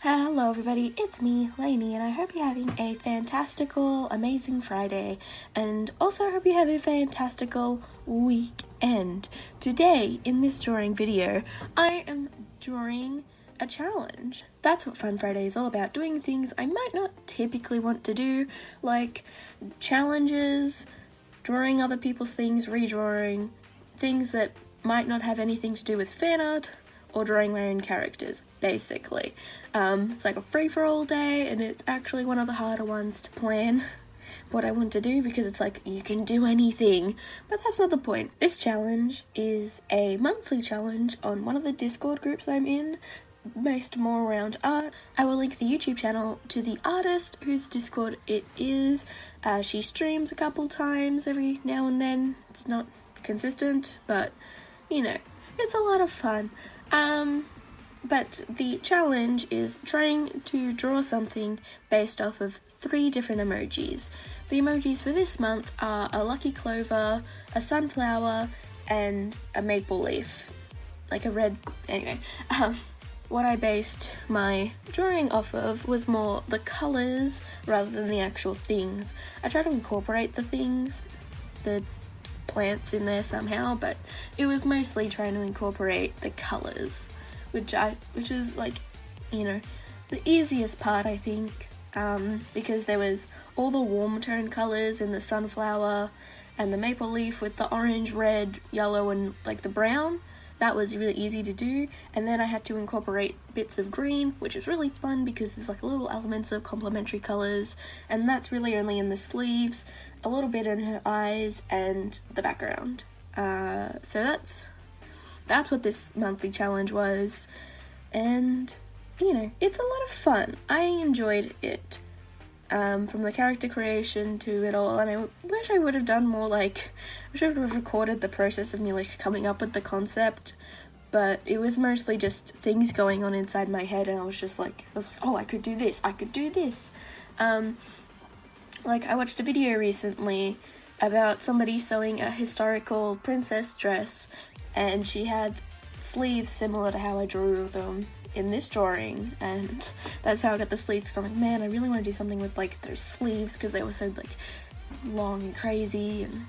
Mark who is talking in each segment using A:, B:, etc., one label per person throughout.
A: Hello everybody, it's me, Lainey, and I hope you're having a fantastical, amazing Friday, and also hope you have a fantastical weekend. Today, in this drawing video, I am drawing a challenge. That's what Fun Friday is all about, doing things I might not typically want to do, like challenges, drawing other people's things, redrawing, things that might not have anything to do with fan art, or drawing my own characters, basically. It's like a free-for-all day, and it's actually one of the harder ones to plan what I want to do, because it's like, you can do anything, but that's not the point. This challenge is a monthly challenge on one of the Discord groups I'm in, based more around art. I will link the YouTube channel to the artist whose Discord it is. She streams a couple times every now and then. It's not consistent, but, you know, it's a lot of fun. But the challenge is trying to draw something based off of 3 different emojis. The emojis for this month are a lucky clover, a sunflower, and a maple leaf. Like a red, anyway. What I based my drawing off of was more the colours rather than the actual things. I tried to incorporate the things, the plants in there somehow, but it was mostly trying to incorporate the colours, which is like, you know, the easiest part, I think, because there was all the warm tone colours in the sunflower and the maple leaf with the orange, red, yellow, and like the brown. That was really easy to do, and then I had to incorporate bits of green, which was really fun because there's like little elements of complementary colours, and that's really only in the sleeves, a little bit in her eyes, and the background. So that's what this monthly challenge was, and, you know, it's a lot of fun. I enjoyed it. From the character creation to it all, and I wish I would have done more, like, I should have recorded the process of me, like, coming up with the concept, but it was mostly just things going on inside my head, and I was like, oh, I could do this, like, I watched a video recently about somebody sewing a historical princess dress, and she had sleeves similar to how I drew them in this drawing, and that's how I got the sleeves, because I'm like, man, I really want to do something with, like, those sleeves, because they were so, like, long and crazy, and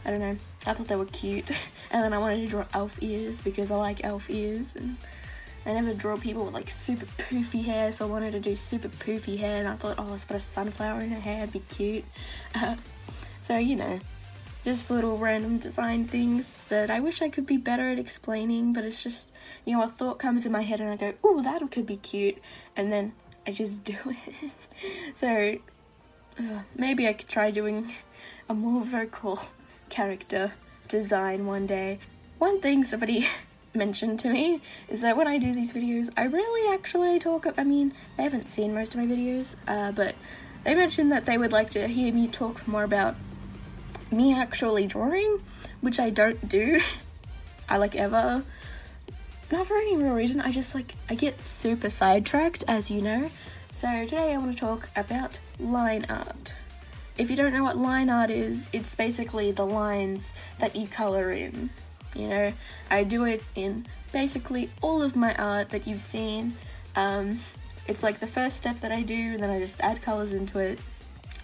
A: I don't know, I thought they were cute. And then I wanted to draw elf ears, because I like elf ears, and I never draw people with, like, super poofy hair, so I wanted to do super poofy hair, and I thought, oh, let's put a sunflower in her hair, it'd be cute. So, you know, just little random design things that I wish I could be better at explaining, but it's just, you know, a thought comes in my head and I go, oh, that could be cute, and then I just do it. So maybe I could try doing a more vocal character design one day. One thing somebody mentioned to me is that when I do these videos, I really actually talk, I mean, they haven't seen most of my videos, but they mentioned that they would like to hear me talk more about me actually drawing, which I don't do, ever. Not for any real reason, I get super sidetracked, as you know. So today I want to talk about line art. If you don't know what line art is, it's basically the lines that you colour in. You know, I do it in basically all of my art that you've seen. It's like the first step that I do, and then I just add colours into it.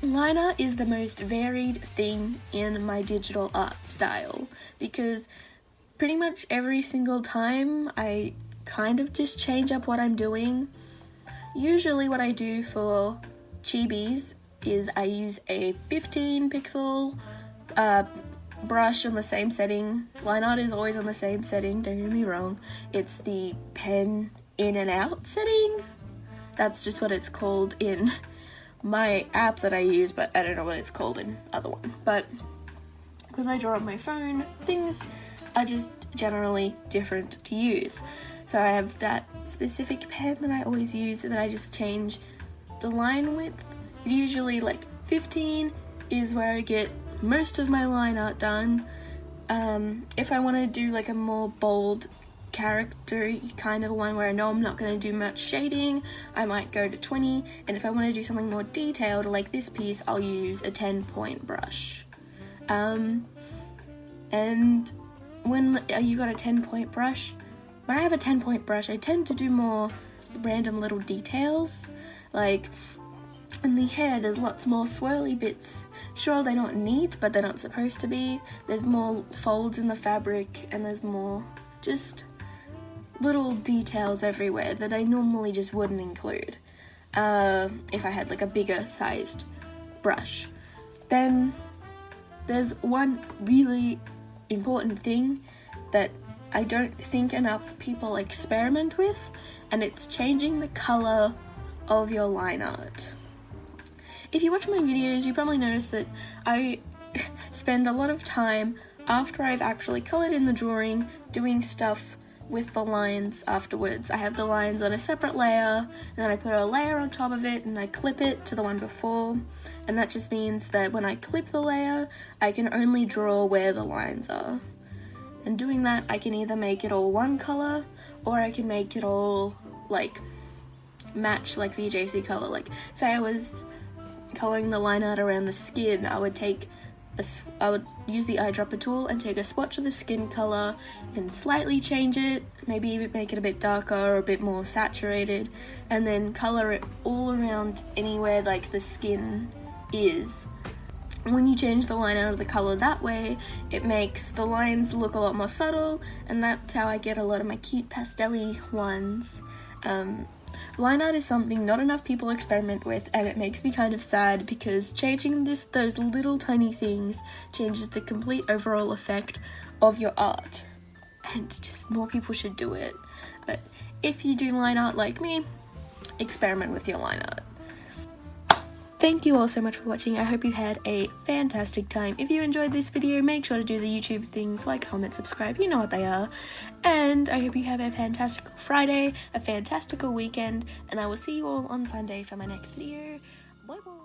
A: Line art is the most varied thing in my digital art style, because pretty much every single time I kind of just change up what I'm doing. Usually what I do for chibis is I use a 15 pixel brush on the same setting. Line art is always on the same setting, don't get me wrong. It's the pen in and out setting. That's just what it's called in my app that I use, but I don't know what it's called in other one. But because I draw on my phone, things are just generally different to use. So I have that specific pen that I always use, but I just change the line width. Usually like 15 is where I get most of my line art done. If I want to do like a more bold character kind of one where I know I'm not going to do much shading, I might go to 20, and if I want to do something more detailed like this piece, I'll use a 10-point brush. And when you got a 10-point brush, when I have a 10-point brush, I tend to do more random little details. Like in the hair, there's lots more swirly bits. Sure, they're not neat, but they're not supposed to be. There's more folds in the fabric, and there's more just little details everywhere that I normally just wouldn't include if I had like a bigger sized brush. Then there's one really important thing that I don't think enough people experiment with, and it's changing the color of your line art. If you watch my videos, you probably notice that I spend a lot of time after I've actually colored in the drawing doing stuff with the lines afterwards. I have the lines on a separate layer, and then I put a layer on top of it and I clip it to the one before, and that just means that when I clip the layer, I can only draw where the lines are. And doing that, I can either make it all one color, or I can make it all like match like the adjacent color. Like say I was coloring the line art around the skin, I would use the eyedropper tool and take a swatch of the skin color and slightly change it, maybe make it a bit darker or a bit more saturated, and then color it all around anywhere like the skin is. When you change the line out of the color that way, it makes the lines look a lot more subtle, and that's how I get a lot of my cute pastel-y ones. Line art is something not enough people experiment with, and it makes me kind of sad because changing those little tiny things changes the complete overall effect of your art, and just more people should do it. But if you do line art like me, experiment with your line art. Thank you all so much for watching. I hope you had a fantastic time. If you enjoyed this video, make sure to do the YouTube things like comment, subscribe, you know what they are. And I hope you have a fantastical Friday, a fantastical weekend, and I will see you all on Sunday for my next video. Bye bye.